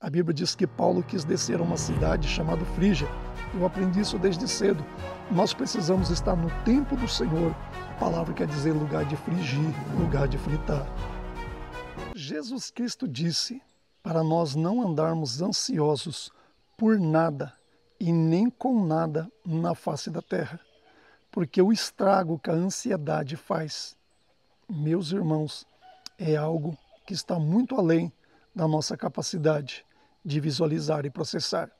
A Bíblia diz que Paulo quis descer a uma cidade chamada Frígia. Eu aprendi isso desde cedo. Nós precisamos estar no tempo do Senhor. A palavra quer dizer lugar de frigir, lugar de fritar. Jesus Cristo disse para nós não andarmos ansiosos por nada e nem com nada na face da terra, porque o estrago que a ansiedade faz, meus irmãos, é algo que está muito além da nossa capacidade de visualizar e processar.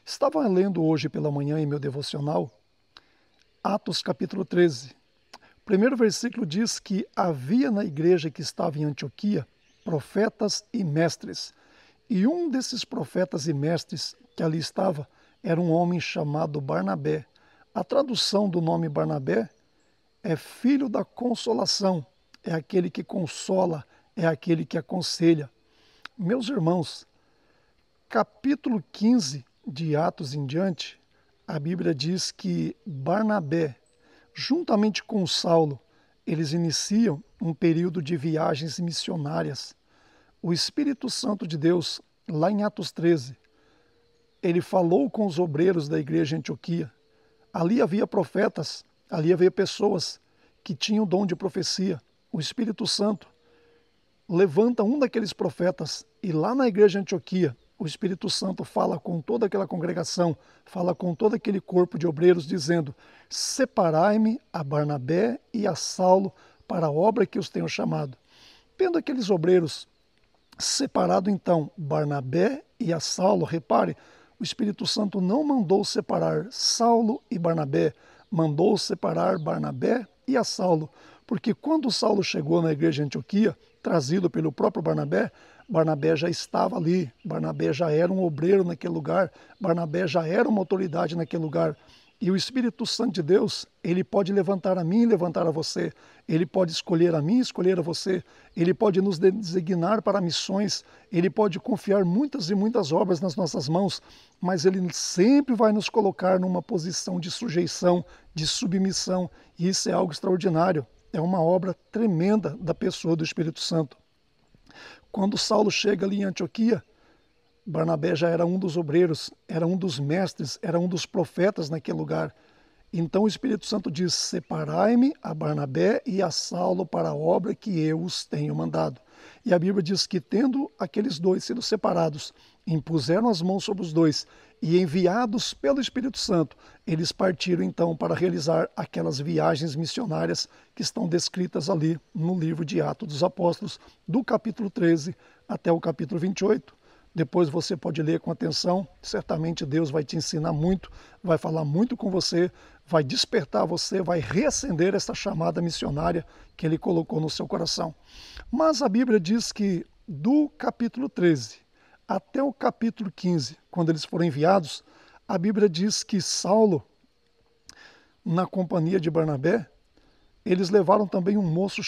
Estava lendo hoje pela manhã em meu devocional Atos capítulo 13. O primeiro versículo diz que havia na igreja que estava em Antioquia profetas e mestres. E um desses profetas e mestres que ali estava era um homem chamado Barnabé. A tradução do nome Barnabé é filho da consolação, é aquele que consola, é aquele que aconselha. Meus irmãos, capítulo 15 de Atos em diante, a Bíblia diz que Barnabé, juntamente com Saulo, eles iniciam um período de viagens missionárias. O Espírito Santo de Deus, lá em Atos 13, ele falou com os obreiros da igreja em Antioquia. Ali havia profetas, ali havia pessoas que tinham o dom de profecia. O Espírito Santo levanta um daqueles profetas e lá na igreja de Antioquia, o Espírito Santo fala com toda aquela congregação, fala com todo aquele corpo de obreiros, dizendo: separai-me a Barnabé e a Saulo para a obra que os tenho chamado. Tendo aqueles obreiros separado então Barnabé e a Saulo, repare, o Espírito Santo não mandou separar Saulo e Barnabé, mandou separar Barnabé e a Saulo, porque quando Saulo chegou na igreja de Antioquia, trazido pelo próprio Barnabé, Barnabé já estava ali, Barnabé já era um obreiro naquele lugar, Barnabé já era uma autoridade naquele lugar. E o Espírito Santo de Deus, ele pode levantar a mim e levantar a você, ele pode escolher a mim e escolher a você, ele pode nos designar para missões, ele pode confiar muitas e muitas obras nas nossas mãos, mas ele sempre vai nos colocar numa posição de sujeição, de submissão, e isso é algo extraordinário, é uma obra tremenda da pessoa do Espírito Santo. Quando Saulo chega ali em Antioquia, Barnabé já era um dos obreiros, era um dos mestres, era um dos profetas naquele lugar. Então o Espírito Santo diz: separai-me a Barnabé e a Saulo para a obra que eu os tenho mandado. E a Bíblia diz que, tendo aqueles dois sido separados, impuseram as mãos sobre os dois e, enviados pelo Espírito Santo, eles partiram então para realizar aquelas viagens missionárias que estão descritas ali no livro de Atos dos Apóstolos, do capítulo 13 até o capítulo 28. Depois você pode ler com atenção, certamente Deus vai te ensinar muito, vai falar muito com você, vai despertar você, vai reacender essa chamada missionária que Ele colocou no seu coração. Mas a Bíblia diz que do capítulo 13 até o capítulo 15, quando eles foram enviados, a Bíblia diz que Saulo, na companhia de Barnabé, eles levaram também um moço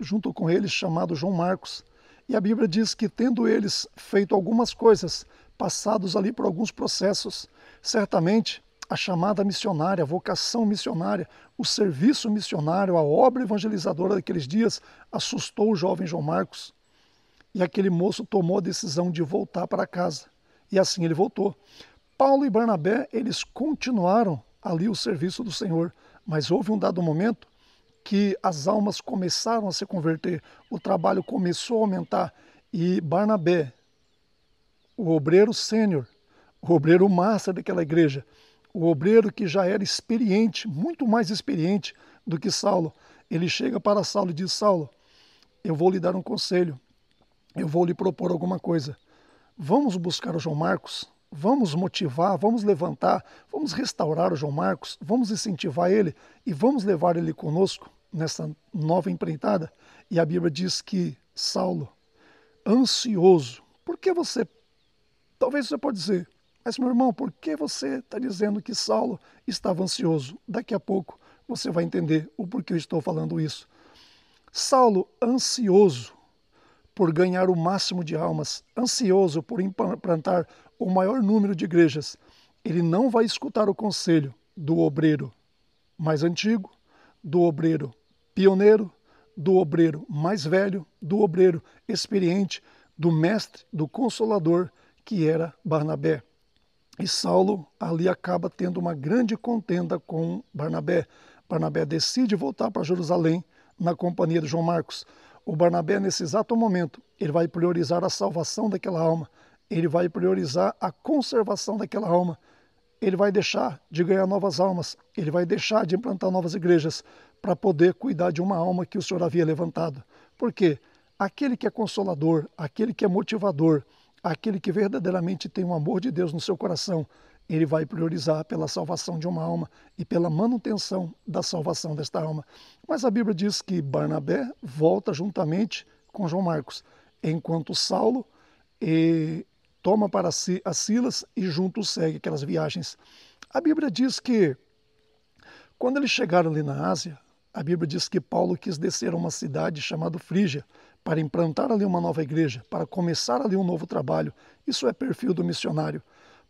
junto com eles, chamado João Marcos. E a Bíblia diz que, tendo eles feito algumas coisas, passados ali por alguns processos, certamente a chamada missionária, a vocação missionária, o serviço missionário, a obra evangelizadora daqueles dias, assustou o jovem João Marcos. E aquele moço tomou a decisão de voltar para casa. E assim ele voltou. Paulo e Barnabé, eles continuaram ali o serviço do Senhor, mas houve um dado momento que as almas começaram a se converter, o trabalho começou a aumentar e Barnabé, o obreiro sênior, o obreiro master daquela igreja, o obreiro que já era experiente, muito mais experiente do que Saulo, ele chega para Saulo e diz: Saulo, eu vou lhe dar um conselho, eu vou lhe propor alguma coisa. Vamos buscar o João Marcos, vamos motivar, vamos levantar, vamos restaurar o João Marcos, vamos incentivar ele e vamos levar ele conosco nessa nova empreitada. E a Bíblia diz que Saulo, ansioso, talvez você pode dizer, mas meu irmão, por que você está dizendo que Saulo estava ansioso? Daqui a pouco você vai entender o porquê eu estou falando isso. Saulo, ansioso por ganhar o máximo de almas, ansioso por implantar o maior número de igrejas, ele não vai escutar o conselho do obreiro mais antigo, do obreiro pioneiro, do obreiro mais velho, do obreiro experiente, do mestre, do consolador, que era Barnabé. E Saulo ali acaba tendo uma grande contenda com Barnabé. Barnabé decide voltar para Jerusalém na companhia de João Marcos. O Barnabé, nesse exato momento, ele vai priorizar a salvação daquela alma, ele vai priorizar a conservação daquela alma, ele vai deixar de ganhar novas almas, ele vai deixar de implantar novas igrejas para poder cuidar de uma alma que o Senhor havia levantado. Por quê? Aquele que é consolador, aquele que é motivador, aquele que verdadeiramente tem o amor de Deus no seu coração, ele vai priorizar pela salvação de uma alma e pela manutenção da salvação desta alma. Mas a Bíblia diz que Barnabé volta juntamente com João Marcos, enquanto Saulo toma para si a Silas e juntos segue aquelas viagens. A Bíblia diz que quando eles chegaram ali na Ásia, a Bíblia diz que Paulo quis descer a uma cidade chamada Frígia para implantar ali uma nova igreja, para começar ali um novo trabalho. Isso é perfil do missionário.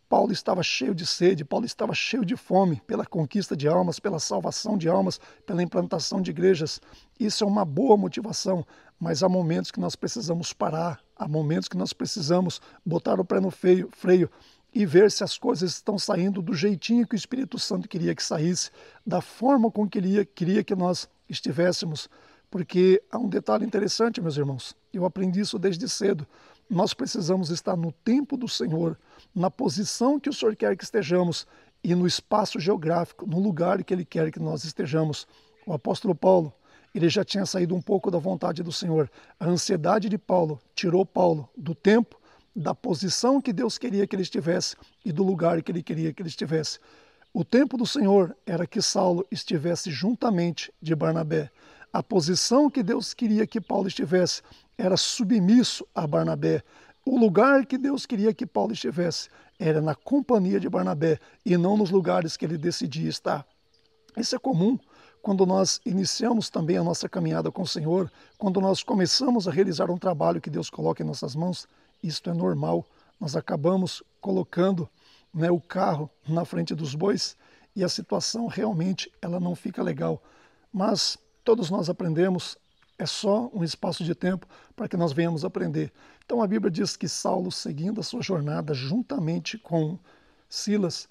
Paulo estava cheio de sede, Paulo estava cheio de fome pela conquista de almas, pela salvação de almas, pela implantação de igrejas. Isso é uma boa motivação, mas há momentos que nós precisamos parar, há momentos que nós precisamos botar o pé no freio e ver se as coisas estão saindo do jeitinho que o Espírito Santo queria que saísse, da forma com que ele queria que nós estivéssemos. Porque há um detalhe interessante, meus irmãos, eu aprendi isso desde cedo. Nós precisamos estar no tempo do Senhor, na posição que o Senhor quer que estejamos e no espaço geográfico, no lugar que Ele quer que nós estejamos. O apóstolo Paulo, ele já tinha saído um pouco da vontade do Senhor. A ansiedade de Paulo tirou Paulo do tempo, da posição que Deus queria que ele estivesse e do lugar que Ele queria que ele estivesse. O tempo do Senhor era que Saulo estivesse juntamente de Barnabé. A posição que Deus queria que Paulo estivesse era submisso a Barnabé. O lugar que Deus queria que Paulo estivesse era na companhia de Barnabé e não nos lugares que ele decidia estar. Isso é comum quando nós iniciamos também a nossa caminhada com o Senhor, quando nós começamos a realizar um trabalho que Deus coloca em nossas mãos. Isto é normal. Nós acabamos colocando o carro na frente dos bois e a situação realmente ela não fica legal. Mas todos nós aprendemos, é só um espaço de tempo para que nós venhamos aprender. Então a Bíblia diz que Saulo, seguindo a sua jornada juntamente com Silas,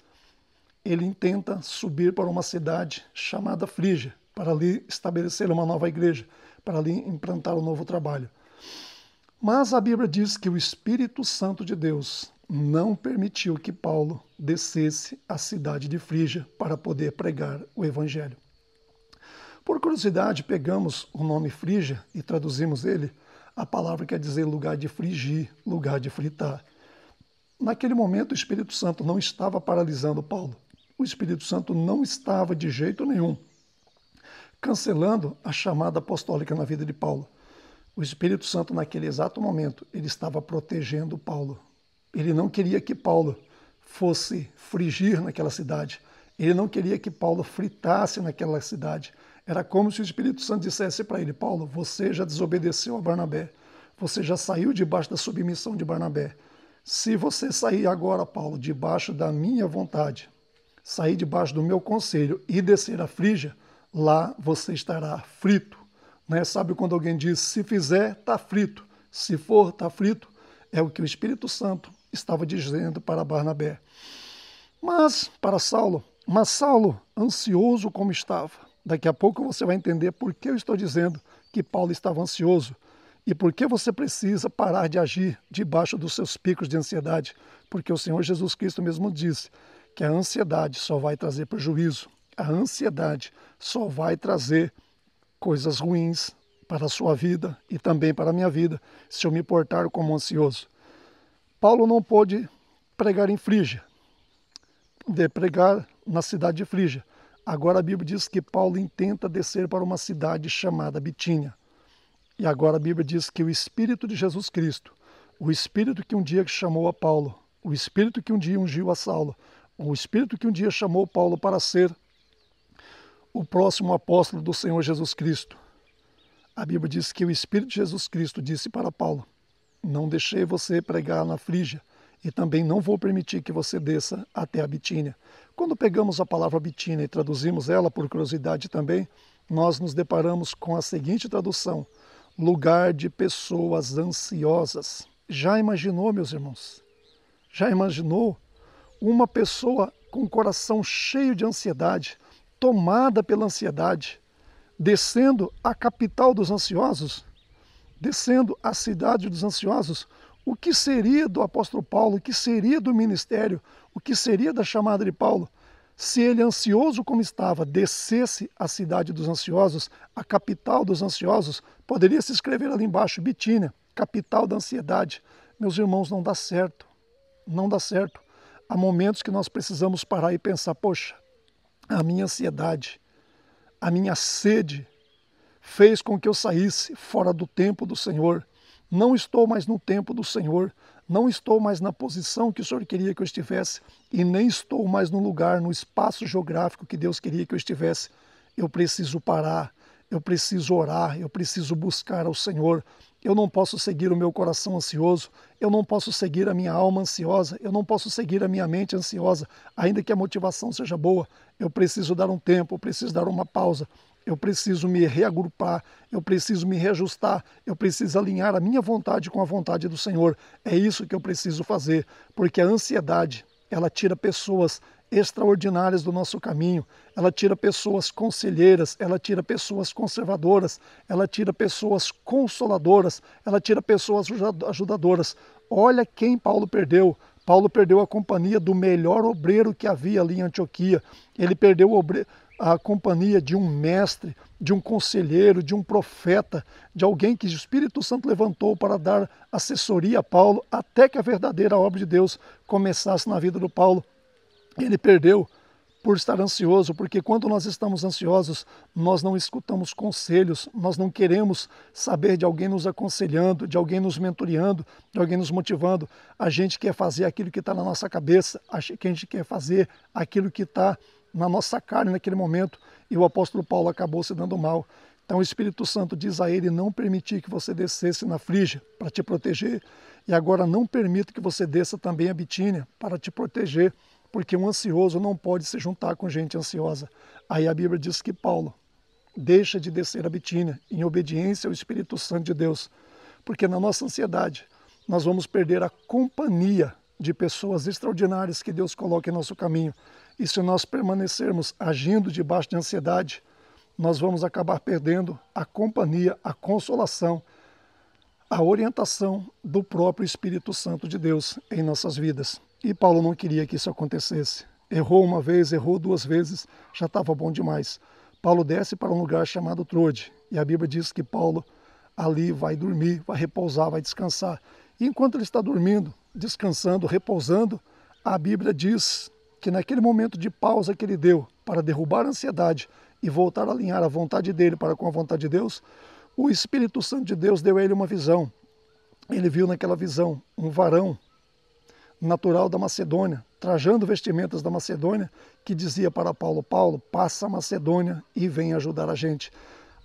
ele intenta subir para uma cidade chamada Frígia, para ali estabelecer uma nova igreja, para ali implantar um novo trabalho. Mas a Bíblia diz que o Espírito Santo de Deus não permitiu que Paulo descesse à cidade de Frígia para poder pregar o Evangelho. Por curiosidade, pegamos o nome Frígia e traduzimos ele. A palavra quer dizer lugar de frigir, lugar de fritar. Naquele momento, o Espírito Santo não estava paralisando Paulo. O Espírito Santo não estava de jeito nenhum cancelando a chamada apostólica na vida de Paulo. O Espírito Santo, naquele exato momento, ele estava protegendo Paulo. Ele não queria que Paulo fosse frigir naquela cidade. Ele não queria que Paulo fritasse naquela cidade. Era como se o Espírito Santo dissesse para ele: Paulo, você já desobedeceu a Barnabé. Você já saiu debaixo da submissão de Barnabé. Se você sair agora, Paulo, debaixo da minha vontade, sair debaixo do meu conselho e descer a Frígia, lá você estará frito. Sabe quando alguém diz, se fizer, está frito. Se for, está frito. É o que o Espírito Santo estava dizendo para Barnabé. Mas Saulo, ansioso como estava, daqui a pouco você vai entender por que eu estou dizendo que Paulo estava ansioso e por que você precisa parar de agir debaixo dos seus picos de ansiedade, porque o Senhor Jesus Cristo mesmo disse que a ansiedade só vai trazer prejuízo, a ansiedade só vai trazer coisas ruins para a sua vida e também para a minha vida, se eu me portar como ansioso. Paulo não pôde pregar em Frígia, pregar na cidade de Frígia. Agora a Bíblia diz que Paulo intenta descer para uma cidade chamada Bitínia. E agora a Bíblia diz que o Espírito de Jesus Cristo, o Espírito que um dia chamou a Paulo, o Espírito que um dia ungiu a Saulo, o Espírito que um dia chamou Paulo para ser o próximo apóstolo do Senhor Jesus Cristo. A Bíblia diz que o Espírito de Jesus Cristo disse para Paulo: não deixei você pregar na Frígia e também não vou permitir que você desça até a Bitínia. Quando pegamos a palavra Bitínia e traduzimos ela por curiosidade também, nós nos deparamos com a seguinte tradução: lugar de pessoas ansiosas. Já imaginou, meus irmãos? Já imaginou uma pessoa com o coração cheio de ansiedade, tomada pela ansiedade, descendo a capital dos ansiosos, descendo a cidade dos ansiosos? O que seria do apóstolo Paulo? O que seria do ministério? O que seria da chamada de Paulo? Se ele, ansioso como estava, descesse a cidade dos ansiosos, a capital dos ansiosos, poderia se escrever ali embaixo, Bitínia, capital da ansiedade. Meus irmãos, não dá certo. Não dá certo. Há momentos que nós precisamos parar e pensar, poxa, a minha ansiedade, a minha sede fez com que eu saísse fora do tempo do Senhor. Não estou mais no tempo do Senhor, não estou mais na posição que o Senhor queria que eu estivesse e nem estou mais no lugar, no espaço geográfico que Deus queria que eu estivesse. Eu preciso parar, eu preciso orar, eu preciso buscar ao Senhor. Eu não posso seguir o meu coração ansioso, eu não posso seguir a minha alma ansiosa, eu não posso seguir a minha mente ansiosa, ainda que a motivação seja boa. Eu preciso dar um tempo, eu preciso dar uma pausa. Eu preciso me reagrupar, eu preciso me reajustar, eu preciso alinhar a minha vontade com a vontade do Senhor. É isso que eu preciso fazer, porque a ansiedade, ela tira pessoas extraordinárias do nosso caminho, ela tira pessoas conselheiras, ela tira pessoas conservadoras, ela tira pessoas consoladoras, ela tira pessoas ajudadoras. Olha quem Paulo perdeu. Paulo perdeu a companhia do melhor obreiro que havia ali em Antioquia. Ele perdeu a companhia de um mestre, de um conselheiro, de um profeta, de alguém que o Espírito Santo levantou para dar assessoria a Paulo, até que a verdadeira obra de Deus começasse na vida do Paulo. Ele perdeu por estar ansioso, porque quando nós estamos ansiosos, nós não escutamos conselhos, nós não queremos saber de alguém nos aconselhando, de alguém nos mentoreando, de alguém nos motivando. A gente quer fazer aquilo que está na nossa cabeça, a gente quer fazer aquilo que está na nossa carne naquele momento, e o apóstolo Paulo acabou se dando mal. Então o Espírito Santo diz a ele não permitir que você descesse na Frígia para te proteger, e agora não permita que você desça também a Bitínia para te proteger, porque um ansioso não pode se juntar com gente ansiosa. Aí a Bíblia diz que Paulo deixa de descer a Bitínia em obediência ao Espírito Santo de Deus, porque na nossa ansiedade nós vamos perder a companhia de pessoas extraordinárias que Deus coloca em nosso caminho. E se nós permanecermos agindo debaixo de ansiedade, nós vamos acabar perdendo a companhia, a consolação, a orientação do próprio Espírito Santo de Deus em nossas vidas. E Paulo não queria que isso acontecesse. Errou uma vez, errou duas vezes, já estava bom demais. Paulo desce para um lugar chamado Trode, e a Bíblia diz que Paulo ali vai dormir, vai repousar, vai descansar. E enquanto ele está dormindo, descansando, repousando, a Bíblia diz que naquele momento de pausa que ele deu para derrubar a ansiedade e voltar a alinhar a vontade dele para com a vontade de Deus, o Espírito Santo de Deus deu a ele uma visão. Ele viu naquela visão um varão natural da Macedônia, trajando vestimentas da Macedônia, que dizia para Paulo, Paulo, passa a Macedônia e vem ajudar a gente.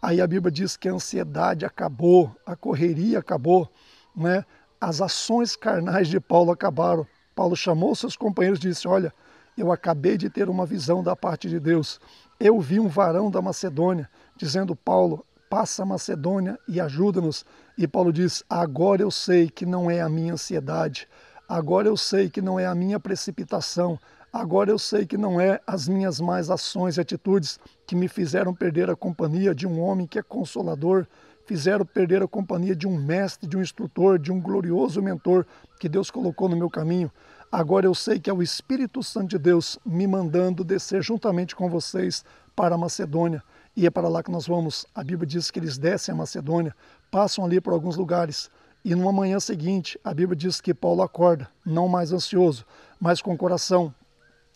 Aí a Bíblia diz que a ansiedade acabou, a correria acabou, né? As ações carnais de Paulo acabaram. Paulo chamou seus companheiros e disse, olha, eu acabei de ter uma visão da parte de Deus. Eu vi um varão da Macedônia dizendo, Paulo, passa a Macedônia e ajuda-nos. E Paulo diz, agora eu sei que não é a minha ansiedade, agora eu sei que não é a minha precipitação, agora eu sei que não é as minhas más ações e atitudes que me fizeram perder a companhia de um homem que é consolador, fizeram perder a companhia de um mestre, de um instrutor, de um glorioso mentor que Deus colocou no meu caminho. Agora eu sei que é o Espírito Santo de Deus me mandando descer juntamente com vocês para a Macedônia. E é para lá que nós vamos. A Bíblia diz que eles descem a Macedônia, passam ali por alguns lugares. E numa manhã seguinte, a Bíblia diz que Paulo acorda, não mais ansioso, mas com o coração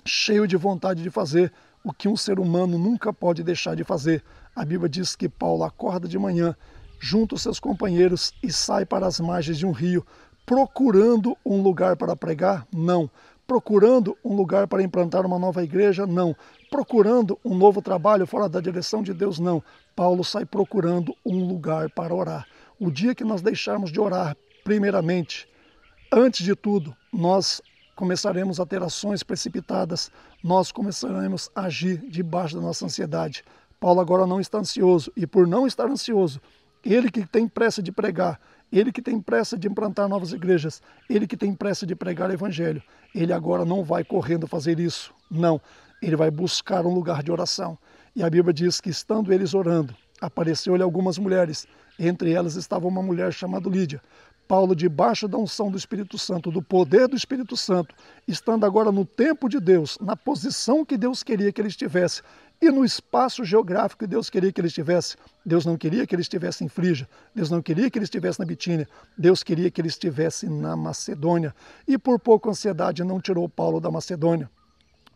cheio de vontade de fazer o que um ser humano nunca pode deixar de fazer. A Bíblia diz que Paulo acorda de manhã, junta os seus companheiros e sai para as margens de um rio, procurando um lugar para pregar? Não. Procurando um lugar para implantar uma nova igreja? Não. Procurando um novo trabalho fora da direção de Deus? Não. Paulo sai procurando um lugar para orar. O dia que nós deixarmos de orar, primeiramente, antes de tudo, nós começaremos a ter ações precipitadas, nós começaremos a agir debaixo da nossa ansiedade. Paulo agora não está ansioso, e por não estar ansioso, ele que tem pressa de pregar, ele que tem pressa de implantar novas igrejas, ele que tem pressa de pregar o evangelho, ele agora não vai correndo fazer isso, não, ele vai buscar um lugar de oração. E a Bíblia diz que, estando eles orando, apareceu-lhe algumas mulheres, entre elas estava uma mulher chamada Lídia. Paulo, debaixo da unção do Espírito Santo, do poder do Espírito Santo, estando agora no tempo de Deus, na posição que Deus queria que ele estivesse, e no espaço geográfico que Deus queria que ele estivesse. Deus não queria que ele estivesse em Frígia, Deus não queria que ele estivesse na Bitínia, Deus queria que ele estivesse na Macedônia. E por pouco a ansiedade não tirou Paulo da Macedônia.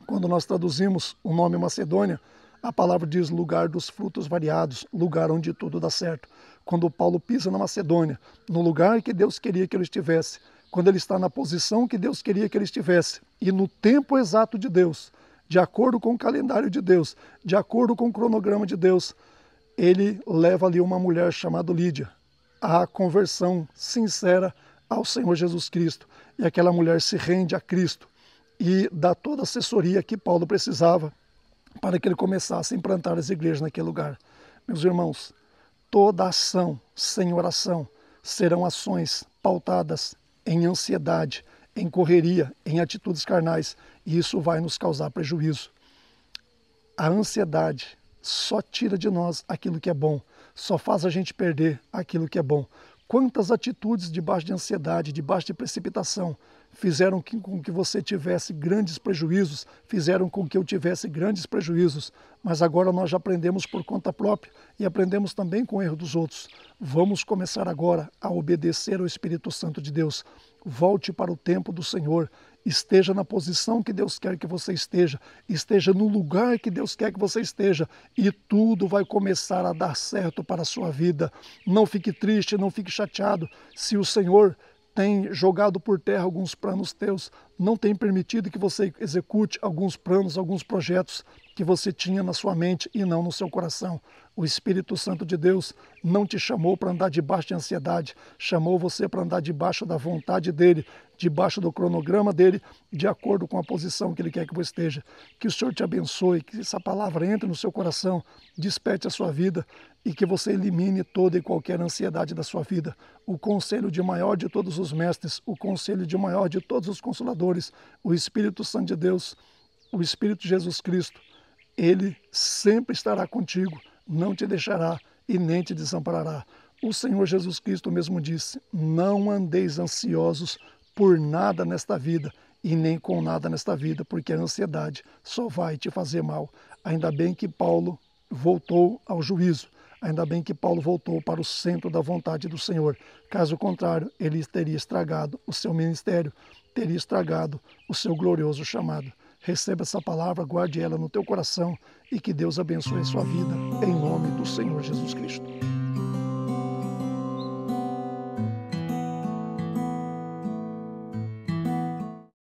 Quando nós traduzimos o nome Macedônia, a palavra diz lugar dos frutos variados, lugar onde tudo dá certo. Quando Paulo pisa na Macedônia, no lugar que Deus queria que ele estivesse, quando ele está na posição que Deus queria que ele estivesse, e no tempo exato de Deus, de acordo com o calendário de Deus, de acordo com o cronograma de Deus, ele leva ali uma mulher chamada Lídia, à conversão sincera ao Senhor Jesus Cristo. E aquela mulher se rende a Cristo e dá toda a assessoria que Paulo precisava para que ele começasse a implantar as igrejas naquele lugar. Meus irmãos, toda ação sem oração serão ações pautadas em ansiedade, em correria, em atitudes carnais, e isso vai nos causar prejuízo. A ansiedade só tira de nós aquilo que é bom, só faz a gente perder aquilo que é bom. Quantas atitudes debaixo de ansiedade, debaixo de precipitação, fizeram com que você tivesse grandes prejuízos, fizeram com que eu tivesse grandes prejuízos, mas agora nós já aprendemos por conta própria e aprendemos também com o erro dos outros. Vamos começar agora a obedecer ao Espírito Santo de Deus. Volte para o tempo do Senhor, esteja na posição que Deus quer que você esteja no lugar que Deus quer que você esteja, e tudo vai começar a dar certo para a sua vida. Não fique triste, não fique chateado se o Senhor tem jogado por terra alguns planos teus, não tem permitido que você execute alguns planos, alguns projetos que você tinha na sua mente e não no seu coração. O Espírito Santo de Deus não te chamou para andar debaixo de ansiedade, chamou você para andar debaixo da vontade dEle, debaixo do cronograma dEle, de acordo com a posição que Ele quer que você esteja. Que o Senhor te abençoe, que essa palavra entre no seu coração, desperte a sua vida e que você elimine toda e qualquer ansiedade da sua vida. O conselho de maior de todos os mestres, o conselho de maior de todos os consoladores, o Espírito Santo de Deus, o Espírito de Jesus Cristo, Ele sempre estará contigo, não te deixará e nem te desamparará. O Senhor Jesus Cristo mesmo disse: não andeis ansiosos por nada nesta vida e nem com nada nesta vida, porque a ansiedade só vai te fazer mal. Ainda bem que Paulo voltou ao juízo, ainda bem que Paulo voltou para o centro da vontade do Senhor. Caso contrário, ele teria estragado o seu ministério, teria estragado o seu glorioso chamado. Receba essa palavra, guarde ela no teu coração e que Deus abençoe a sua vida, em nome do Senhor Jesus Cristo.